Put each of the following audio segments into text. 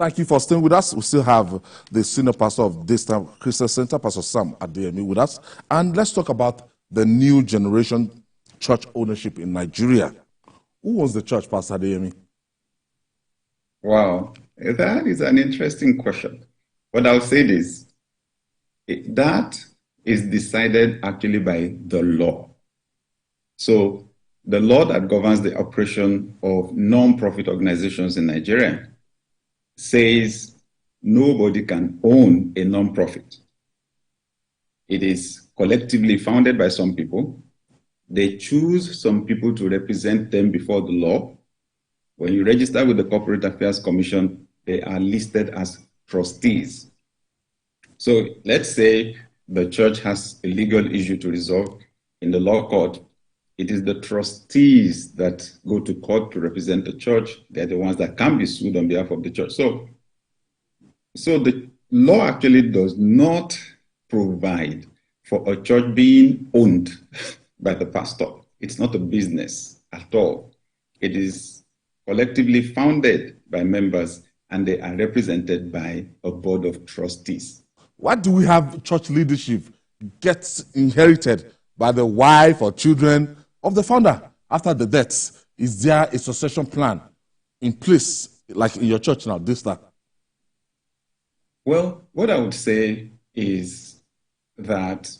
Thank you for staying with us. We still have the senior pastor of this time Christian Center, Pastor Sam Adeyemi, with us. And let's talk about the new generation church ownership in Nigeria. Who owns the church, Pastor Adeyemi? Wow, that is an interesting question. But I'll say this, that is decided actually by the law. So the law that governs the operation of non-profit organizations in Nigeria says nobody can own a non-profit. It is collectively founded by some people. They choose some people to represent them before the law. When you register with the Corporate Affairs Commission, they are listed as trustees. So let's say the church has a legal issue to resolve in the law court. It is the trustees that go to court to represent the church. They're the ones that can be sued on behalf of the church. So the law actually does not provide for a church being owned by the pastor. It's not a business at all. It is collectively founded by members, and they are represented by a board of trustees. Why do we have church leadership gets inherited by the wife or children of the founder after the death? Is there a succession plan in place, like in your church now, this time? Well, what I would say is that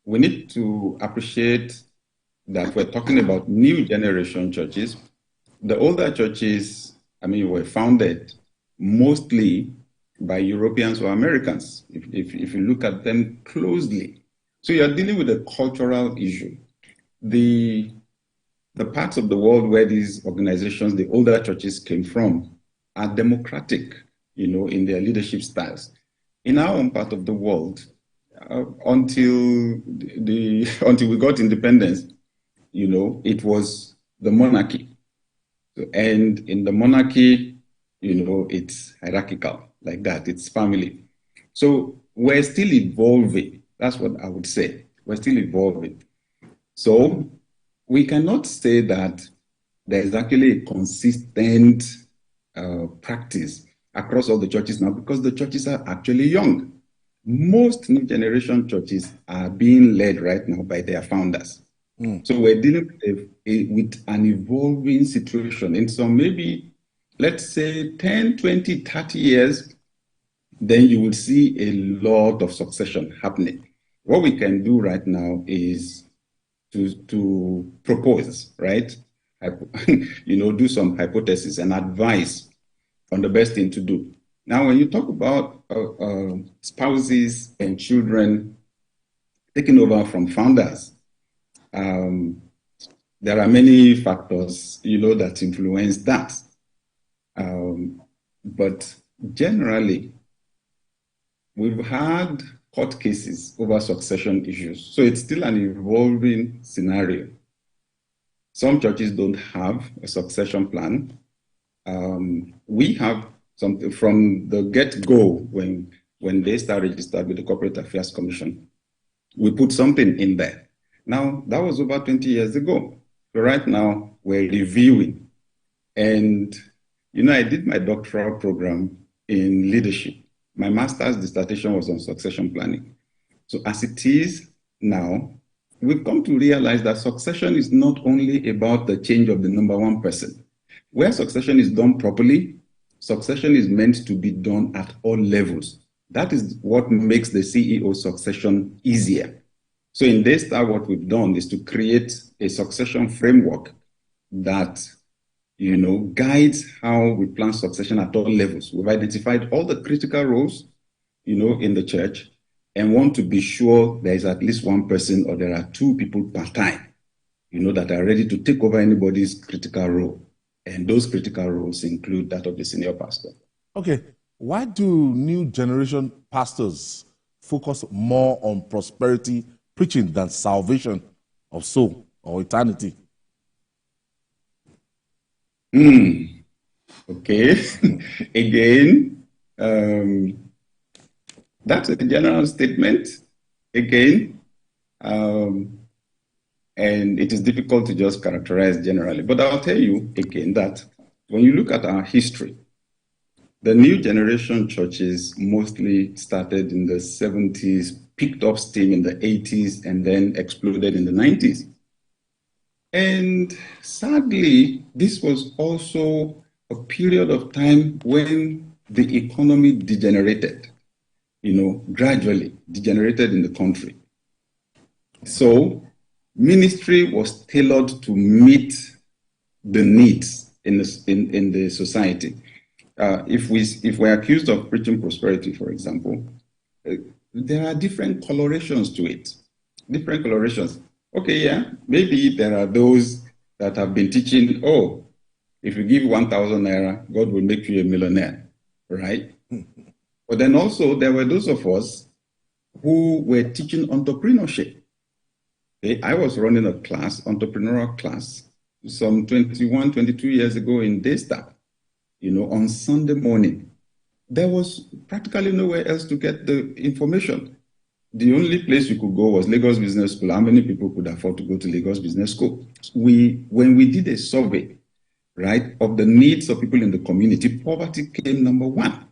we need to appreciate that we're talking about new generation churches. The older churches, were founded mostly by Europeans or Americans, if you look at them closely. So you're dealing with a cultural issue. The parts of the world where these organizations, the older churches came from, are democratic, in their leadership styles. In our own part of the world, until we got independence, it was the monarchy. And in the monarchy, it's hierarchical like that. It's family. So we're still evolving. That's what I would say. We're still evolving. So we cannot say that there is actually a consistent practice across all the churches now, because the churches are actually young. Most new generation churches are being led right now by their founders. So we're dealing with an evolving situation. In some, maybe, let's say 10, 20, 30 years, then you will see a lot of succession happening. What we can do right now is to propose, right? Do some hypothesis and advice on the best thing to do. Now, when you talk about spouses and children taking over from founders, there are many factors, that influence that. But generally, we've had court cases over succession issues. So it's still an evolving scenario. Some churches don't have a succession plan. We have something from the get-go when they start registered with the Corporate Affairs Commission. We put something in there. Now, that was over 20 years ago. So right now, we're reviewing. And, I did my doctoral program in leadership. My master's dissertation was on succession planning. So as it is now, we've come to realize that succession is not only about the change of the number one person. Where succession is done properly, succession is meant to be done at all levels. That is what makes the CEO succession easier. So in Daystar, what we've done is to create a succession framework that, guides how we plan succession at all levels. We've identified all the critical roles, in the church, and want to be sure there is at least one person or there are two people per time, that are ready to take over anybody's critical role. And those critical roles include that of the senior pastor. Okay. Why do new generation pastors focus more on prosperity preaching than salvation of soul or eternity? Okay. Again, that's a general statement. Again, and it is difficult to just characterize generally. But I'll tell you again that when you look at our history, The new generation churches mostly started in the 70s, picked up steam in the 80s, and then exploded in the 90s. And sadly, this was also a period of time when the economy degenerated, gradually degenerated in the country. So ministry was tailored to meet the needs in the society. If we're accused of preaching prosperity, for example, there are different colorations to it. Different colorations. Okay, yeah, maybe there are those that have been teaching, oh, if you give 1,000 naira, God will make you a millionaire, right? But then also there were those of us who were teaching entrepreneurship. Okay? I was running a class, entrepreneurial class, some 21, 22 years ago in Daystar, on Sunday morning. There was practically nowhere else to get the information. The only place you could go was Lagos Business School. How many people could afford to go to Lagos Business School? When we did a survey, right, of the needs of people in the community, poverty came number one.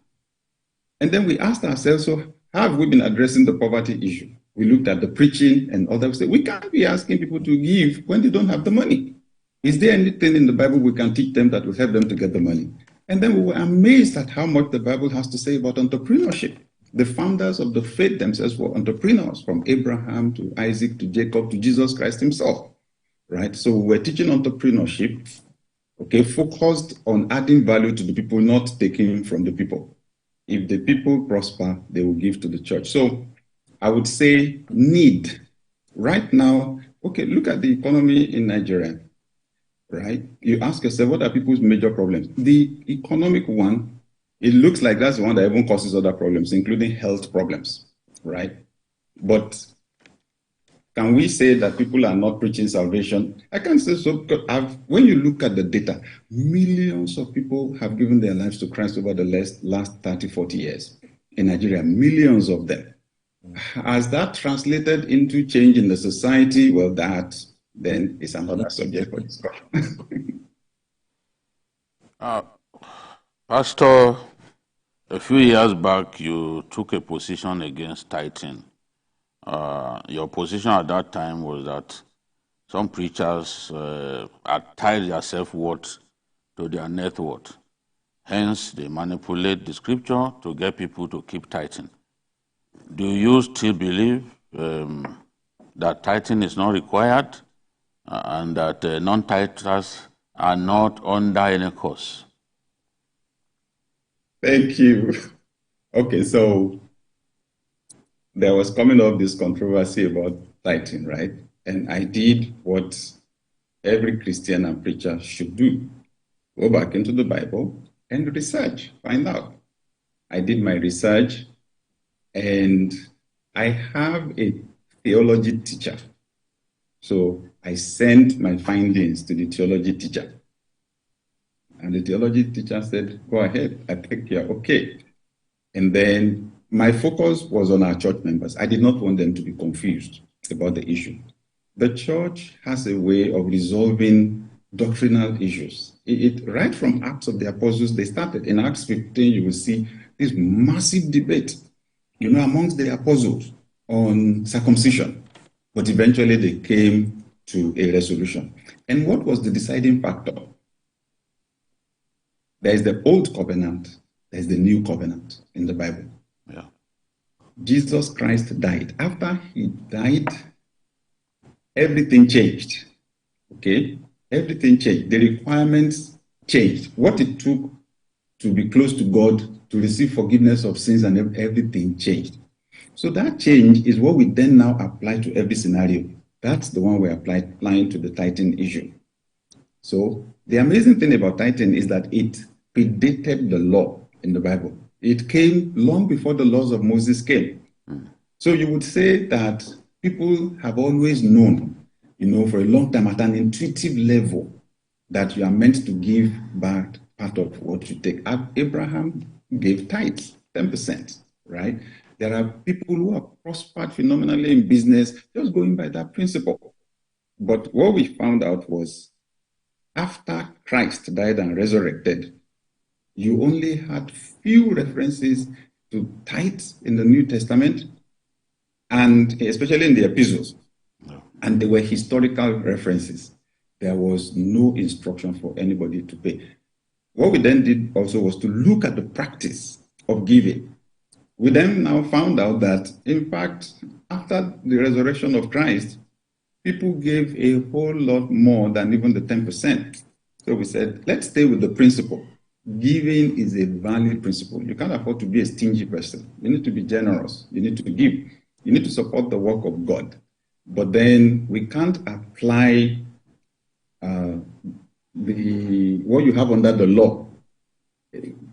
And then we asked ourselves, so how have we been addressing the poverty issue? We looked at the preaching and others said, we can't be asking people to give when they don't have the money. Is there anything in the Bible we can teach them that will help them to get the money? And then we were amazed at how much the Bible has to say about entrepreneurship. The founders of the faith themselves were entrepreneurs, from Abraham to Isaac to Jacob to Jesus Christ himself, right? So we're teaching entrepreneurship, okay, focused on adding value to the people, not taking from the people. If the people prosper, they will give to the church. So I would say need. Right now, okay, look at the economy in Nigeria, right? You ask yourself, what are people's major problems? The economic one, it looks like that's the one that even causes other problems, including health problems, right? But can we say that people are not preaching salvation? I can't say so, because when you look at the data, millions of people have given their lives to Christ over the last 30, 40 years in Nigeria, millions of them. Has that translated into change in the society? Well, that then is another subject for discussion. Pastor, a few years back, you took a position against tithing. Your position at that time was that some preachers had tied their self-worth to their net worth. Hence, they manipulate the scripture to get people to keep tithing. Do you still believe that tithing is not required and that non-tithers are not under any curse? Thank you. Okay, so there was coming up this controversy about tithing, right? And I did what every Christian and preacher should do. Go back into the Bible and research, find out. I did my research, and I have a theology teacher. So I sent my findings to the theology teacher. And the theology teacher said, go ahead, I think you're okay. And then my focus was on our church members. I did not want them to be confused about the issue. The church has a way of resolving doctrinal issues. Right from Acts of the Apostles, they started. In Acts 15, you will see this massive debate, amongst the apostles on circumcision. But eventually they came to a resolution. And what was the deciding factor? There is the old covenant, there is the new covenant in the Bible. Yeah. Jesus Christ died. After he died, everything changed. Okay? Everything changed. The requirements changed. What it took to be close to God, to receive forgiveness of sins, and everything changed. So that change is what we then now apply to every scenario. That's the one we're applying to the tithing issue. So the amazing thing about tithing is that it predated the law in the Bible. It came long before the laws of Moses came. So you would say that people have always known, for a long time at an intuitive level that you are meant to give back part of what you take. Abraham gave tithes, 10%, right? There are people who have prospered phenomenally in business just going by that principle. But what we found out was after Christ died and resurrected, You only had few references to tithes in the New Testament, and especially in the epistles. And they were historical references. There was no instruction for anybody to pay. What we then did also was to look at the practice of giving. We then now found out that, in fact, after the resurrection of Christ, people gave a whole lot more than even the 10%. So we said, let's stay with the principle. Giving is a valid principle. You can't afford to be a stingy person. You need to be generous. You need to give. You need to support the work of God. But then we can't apply what you have under the law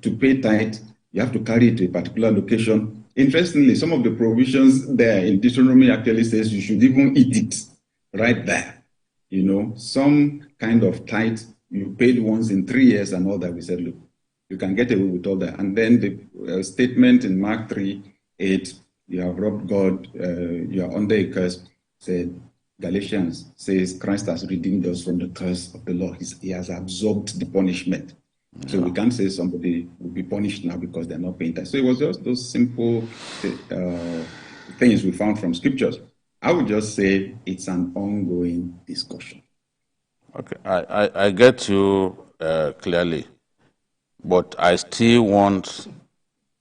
to pay tithe. You have to carry it to a particular location. Interestingly, some of the provisions there in Deuteronomy actually says you should even eat it right there. You know, some kind of tithe you paid once in 3 years and all that. We said, look, you can get away with all that. And then the statement in Mark 3:8, you have robbed God, you are under a curse, said, Galatians says Christ has redeemed us from the curse of the law. He has absorbed the punishment. Yeah. So we can't say somebody will be punished now because they're not paying tax. So it was just those simple things we found from scriptures. I would just say it's an ongoing discussion. Okay, I get you clearly, but I still want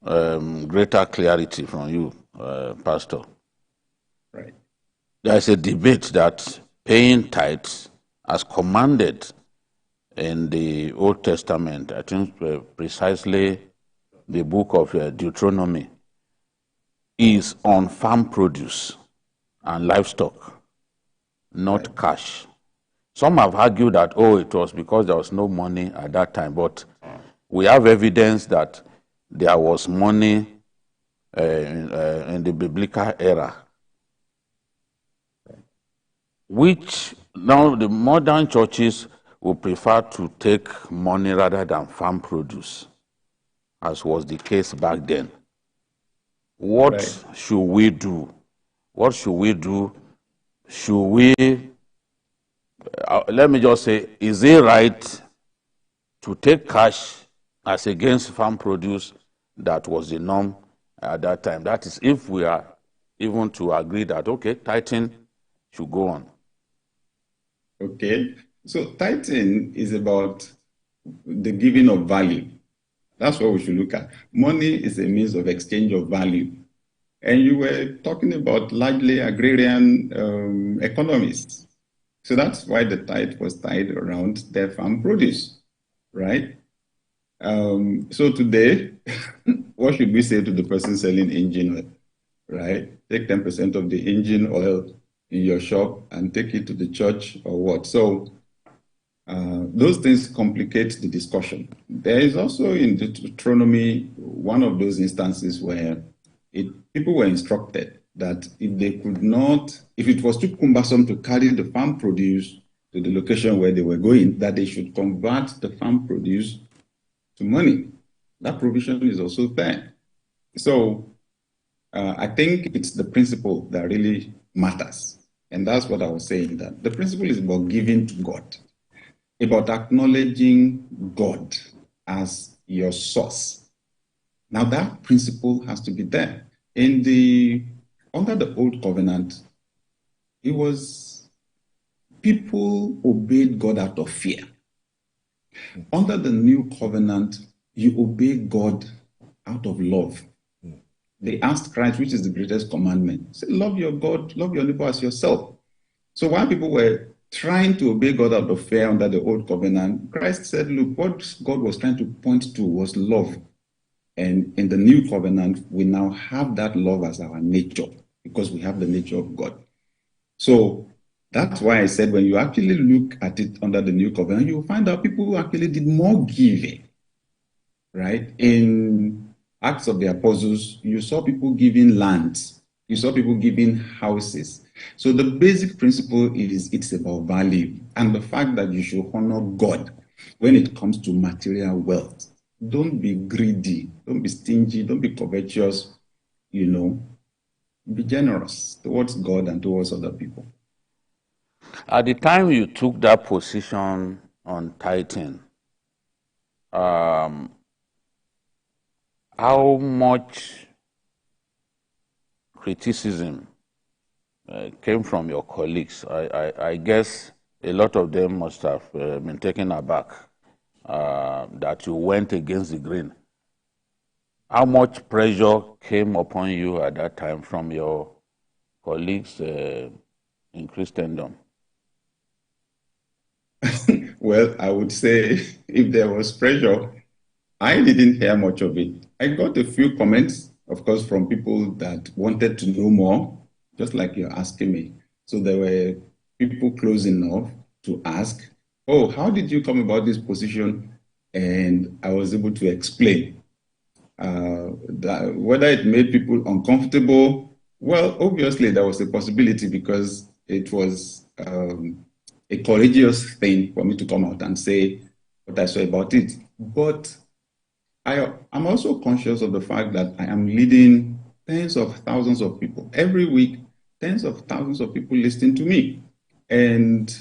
greater clarity from you, Pastor. Right. There's a debate that paying tithes as commanded in the Old Testament, I think precisely the book of Deuteronomy, is on farm produce and livestock, not cash. Some have argued that, it was because there was no money at that time, but we have evidence that there was money in the biblical era, which now the modern churches will prefer to take money rather than farm produce, as was the case back then. What should we do? What should we do? Should we, let me just say, is it right to take cash as against farm produce? That was the norm at that time. That is, if we are even to agree that, okay, tithing should go on. Okay, so tithing is about the giving of value. That's what we should look at. Money is a means of exchange of value. And you were talking about largely agrarian economies. So that's why the tithe was tied around their farm produce, right? So today, what should we say to the person selling engine oil, right? Take 10% of the engine oil in your shop and take it to the church or what? So those things complicate the discussion. There is also in Deuteronomy one of those instances where people were instructed that if it was too cumbersome to carry the farm produce to the location where they were going, that they should convert the farm produce to money. That provision is also there. So I think it's the principle that really matters. And that's what I was saying, that the principle is about giving to God, about acknowledging God as your source. Now that principle has to be there. Under the old covenant, it was people obeyed God out of fear. Under the new covenant, you obey God out of love. They asked Christ, which is the greatest commandment? Say, love your God, love your neighbor as yourself. So while people were trying to obey God out of fear under the old covenant, Christ said, look, what God was trying to point to was love. And in the new covenant, we now have that love as our nature because we have the nature of God. So that's why I said when you actually look at it under the new covenant, you'll find out people who actually did more giving, right? In Acts of the Apostles, you saw people giving lands. You saw people giving houses. So the basic principle is it's about value and the fact that you should honor God when it comes to material wealth. Don't be greedy. Don't be stingy. Don't be covetous. Be generous towards God and towards other people. At the time you took that position on tithing, how much criticism came from your colleagues? I guess a lot of them must have been taken aback that you went against the grain. How much pressure came upon you at that time from your colleagues in Christendom? Well, I would say if there was pressure, I didn't hear much of it. I got a few comments, of course, from people that wanted to know more, just like you're asking me. So there were people close enough to ask, oh, how did you come about this position? And I was able to explain. That whether it made people uncomfortable, well, obviously there was a possibility because it was a courageous thing for me to come out and say what I saw about it. But I'm also conscious of the fact that I am leading tens of thousands of people. Every week, tens of thousands of people listening to me. And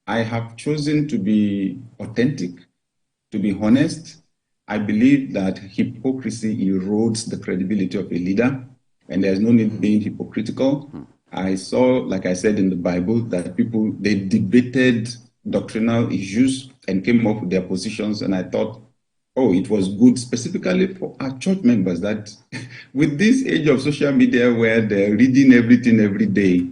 I have chosen to be authentic, to be honest. I believe that hypocrisy erodes the credibility of a leader, and there's no need being hypocritical. I saw, like I said in the Bible, that people, they debated doctrinal issues and came up with their positions, and I thought, oh, it was good specifically for our church members that with this age of social media where they're reading everything every day,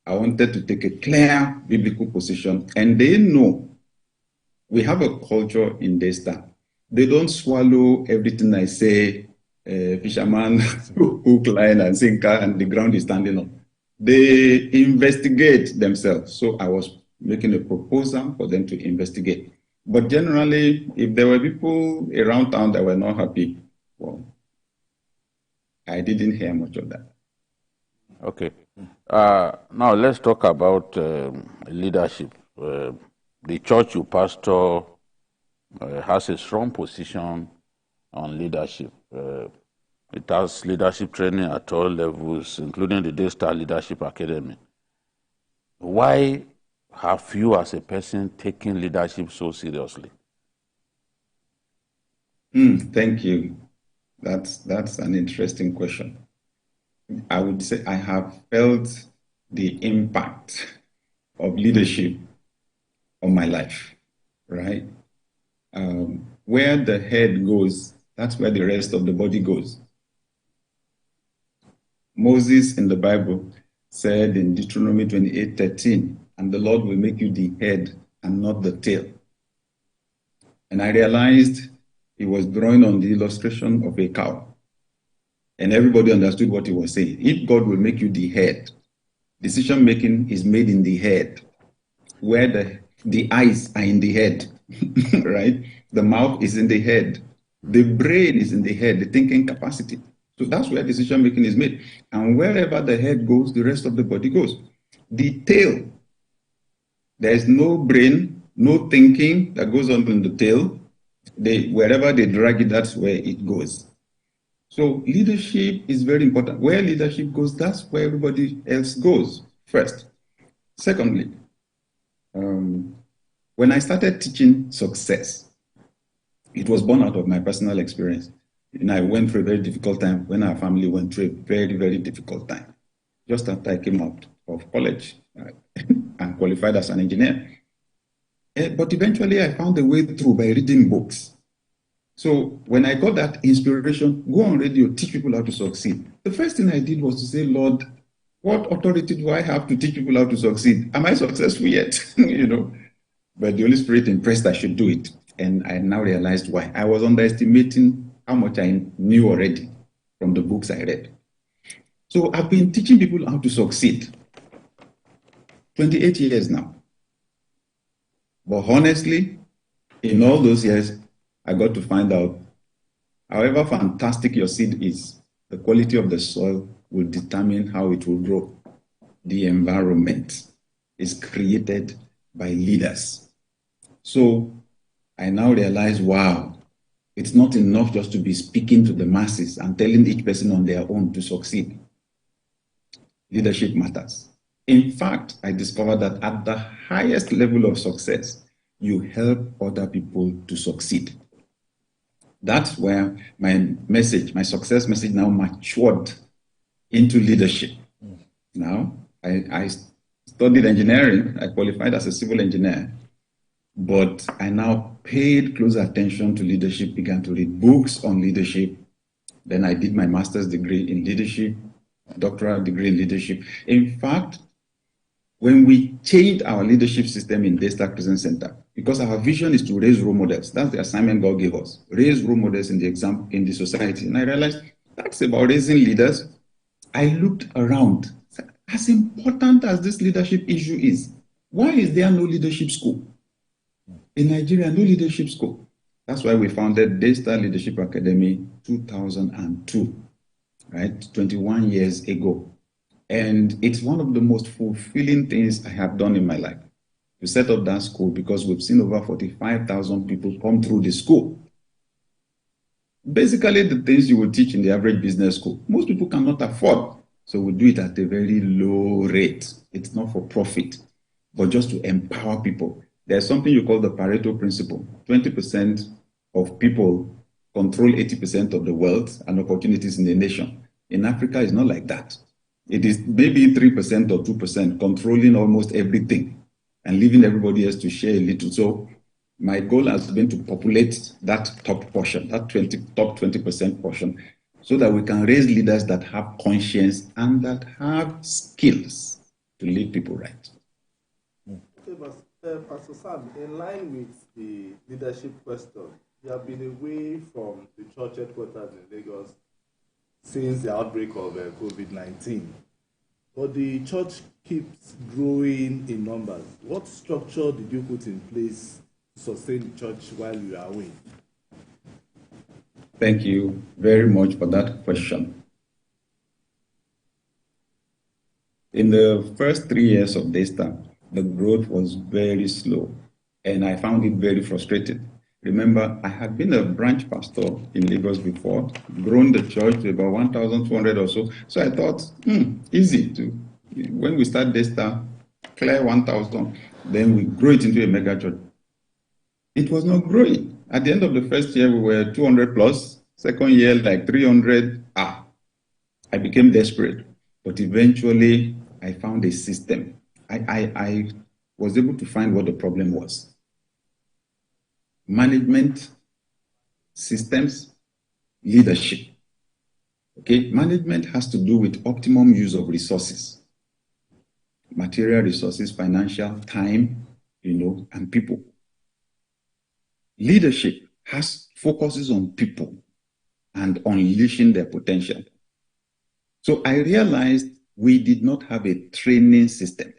I wanted to take a clear biblical position, and they know we have a culture in Daystar. They don't swallow everything I say, fisherman, hook, line, and sinker, and the ground is standing up. They investigate themselves. So I was making a proposal for them to investigate. But generally, if there were people around town that were not happy, well, I didn't hear much of that. Okay. Now let's talk about leadership. The church you pastor has a strong position on leadership. It has leadership training at all levels, including the Daystar Leadership Academy. Why have you as a person taken leadership so seriously? Thank you. That's an interesting question. I would say I have felt the impact of leadership on my life, right? Where the head goes, that's where the rest of the body goes. Moses in the Bible said in Deuteronomy 28:13, and the Lord will make you the head and not the tail. And I realized he was drawing on the illustration of a cow. And everybody understood what he was saying. If God will make you the head, decision making is made in the head, where the eyes are in the head, right? The mouth is in the head. The brain is in the head, the thinking capacity. So that's where decision making is made. And wherever the head goes, the rest of the body goes. The tail, there's no brain, no thinking that goes on in the tail. Wherever they drag it, that's where it goes. So leadership is very important. Where leadership goes, that's where everybody else goes, first. Secondly, when I started teaching success, it was born out of my personal experience. I went through a very difficult time when our family went through a very, very difficult time. Just after I came out of college and qualified as an engineer. But eventually I found a way through by reading books. So when I got that inspiration, go on radio, teach people how to succeed. The first thing I did was to say, Lord, what authority do I have to teach people how to succeed? Am I successful yet? But the Holy Spirit impressed I should do it. And I now realized why. I was underestimating how much I knew already from the books I read. So I've been teaching people how to succeed. 28 years now. But honestly, in all those years, I got to find out, however fantastic your seed is, the quality of the soil will determine how it will grow. The environment is created by leaders. So I now realize, wow, it's not enough just to be speaking to the masses and telling each person on their own to succeed. Leadership matters. In fact, I discovered that at the highest level of success, you help other people to succeed. That's where my message, my success message now matured into leadership. Now, I studied engineering. I qualified as a civil engineer, but I now paid close attention to leadership, began to read books on leadership. Then I did my master's degree in leadership, doctoral degree in leadership. In fact, when we changed our leadership system in Daystar Christian Center, because our vision is to raise role models. That's the assignment God gave us. Raise role models in the society. And I realized that's about raising leaders. I looked around. As important as this leadership issue is, why is there no leadership school? In Nigeria, no leadership school. That's why we founded Daystar Leadership Academy 2002, right? 21 years ago. And it's one of the most fulfilling things I have done in my life to set up that school, because we've seen over 45,000 people come through the school. Basically, the things you will teach in the average business school, most people cannot afford. So we do it at a very low rate. It's not for profit, but just to empower people. There's something you call the Pareto principle. 20% of people control 80% of the wealth and opportunities in the nation. In Africa, it's not like that. It is maybe 3% or 2% controlling almost everything and leaving everybody else to share a little. So my goal has been to populate that top portion, that top 20% portion, so that we can raise leaders that have conscience and that have skills to lead people right. Okay, but Pastor Sam, in line with the leadership question, you have been away from the church headquarters in Lagos since the outbreak of COVID-19. But the church keeps growing in numbers. What structure did you put in place to sustain the church while you are away? Thank you very much for that question. In the first 3 years of Daystar, the growth was very slow, and I found it very frustrating. Remember, I had been a branch pastor in Lagos before, grown the church to about 1,200 or so. So I thought, easy to, when we start Daystar, clear 1,000, then we grow it into a mega church. It was not growing. At the end of the first year, we were 200 plus. Second year, like 300. I became desperate. But eventually, I found a system. I was able to find what the problem was. Management, systems, leadership. Okay, management has to do with optimum use of resources. Material resources, financial, time, and people. Leadership focuses on people and unleashing their potential. So I realized we did not have a training system.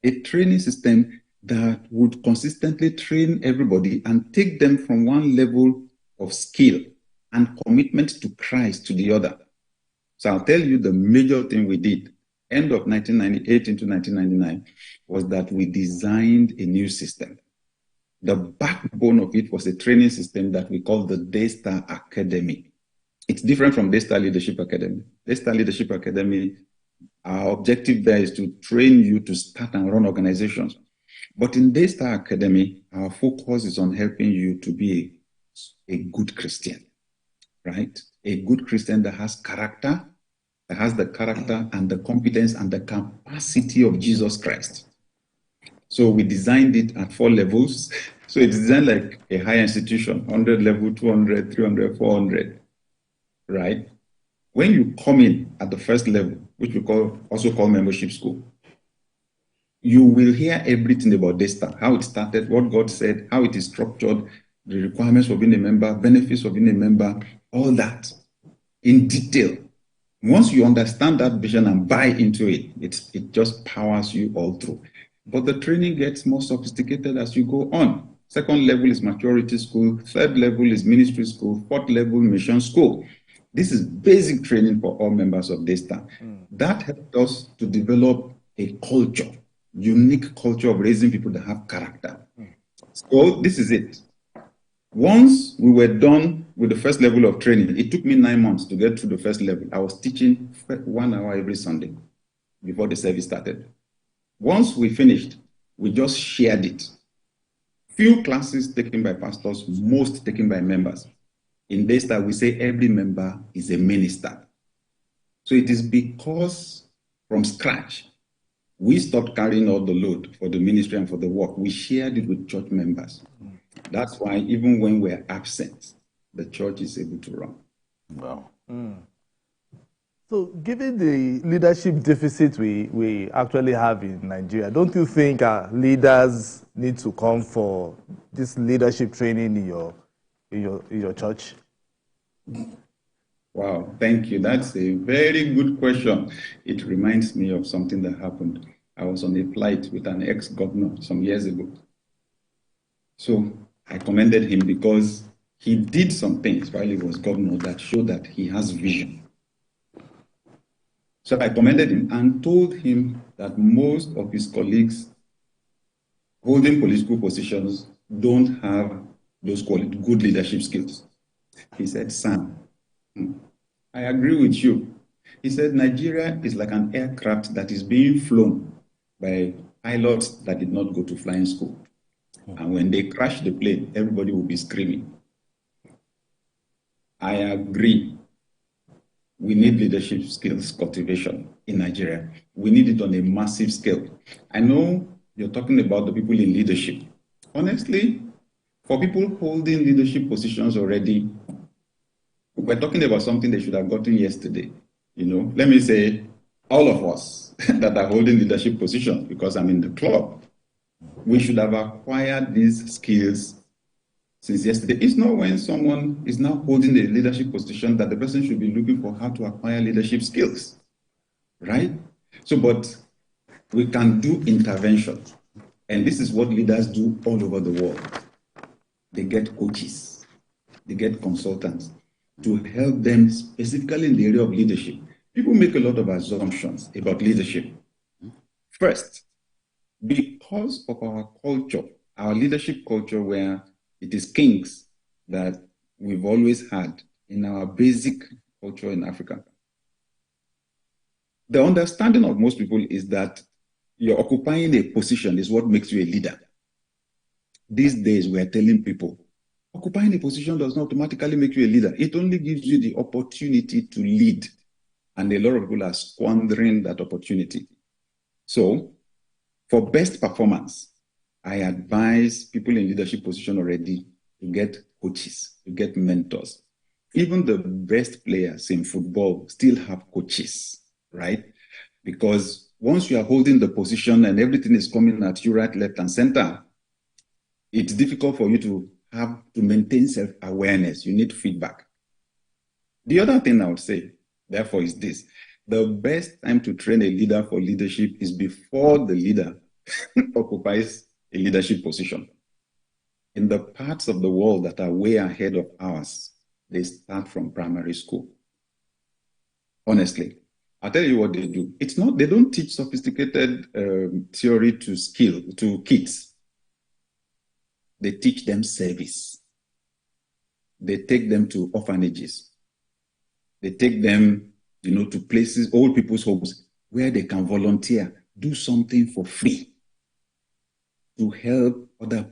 A training system that would consistently train everybody and take them from one level of skill and commitment to Christ to the other. So I'll tell you the major thing we did, end of 1998 into 1999, was that we designed a new system. The backbone of it was a training system that we call the Daystar Academy. It's different from Daystar Leadership Academy. Daystar Leadership Academy, our objective there is to train you to start and run organizations. But in Daystar Academy, our focus is on helping you to be a good Christian, right? A good Christian that has character, that has the character and the competence and the capacity of Jesus Christ. So we designed it at 4 levels. So it's designed like a higher institution, 100 level, 200, 300, 400, right? When you come in at the first level, which we also call membership school, you will hear everything about Daystar, how it started, what God said, how it is structured, the requirements for being a member, benefits of being a member, all that in detail. Once you understand that vision and buy into it, it just powers you all through. But the training gets more sophisticated as you go on. Second level is maturity school. Third level is ministry school. Fourth level, mission school. This is basic training for all members of Daystar. That helped us to develop a culture, unique culture of raising people that have character. So this is it. Once we were done with the first level of training, it took me 9 months to get to the first level. I was teaching 1 hour every Sunday before the service started. Once we finished, we just shared it. Few classes taken by pastors, most taken by members. In Daystar, we say every member is a minister. So it is because from scratch, we stopped carrying all the load for the ministry and for the work. We shared it with church members. That's why even when we're absent, the church is able to run. Wow. So, given the leadership deficit we actually have in Nigeria, don't you think leaders need to come for this leadership training in your church? Wow, thank you. That's a very good question. It reminds me of something that happened. I was on a flight with an ex-governor some years ago. So I commended him because he did some things while he was governor that showed that he has vision. So I commended him and told him that most of his colleagues holding political positions don't have those good leadership skills. He said, Sam, I agree with you. He said, Nigeria is like an aircraft that is being flown by pilots that did not go to flying school. And when they crash the plane, everybody will be screaming. I agree. We need leadership skills cultivation in Nigeria. We need it on a massive scale. I know you're talking about the people in leadership. Honestly, for people holding leadership positions already, we're talking about something they should have gotten yesterday. Let me say, all of us that are holding leadership positions, because I'm in the club, we should have acquired these skills since yesterday. It's not when someone is now holding a leadership position that the person should be looking for how to acquire leadership skills, right? So, but we can do intervention. And this is what leaders do all over the world. They get coaches, they get consultants to help them specifically in the area of leadership. People make a lot of assumptions about leadership. First, because of our culture, our leadership culture, where it is kings that we've always had in our basic culture in Africa. The understanding of most people is that you're occupying a position is what makes you a leader. These days, we're telling people, occupying a position does not automatically make you a leader. It only gives you the opportunity to lead. And a lot of people are squandering that opportunity. So, for best performance, I advise people in leadership position already to get coaches, to get mentors. Even the best players in football still have coaches, right? Because once you are holding the position and everything is coming at you right, left, and center, it's difficult for you to have to maintain self-awareness. You need feedback. The other thing I would say, therefore, is this. The best time to train a leader for leadership is before the leader occupies a leadership position. In the parts of the world that are way ahead of ours, they start from primary school. Honestly, I'll tell you what they do. They don't teach sophisticated theory to kids. They teach them service. They take them to orphanages. They take them, to places, old people's homes, where they can volunteer, do something for free to help other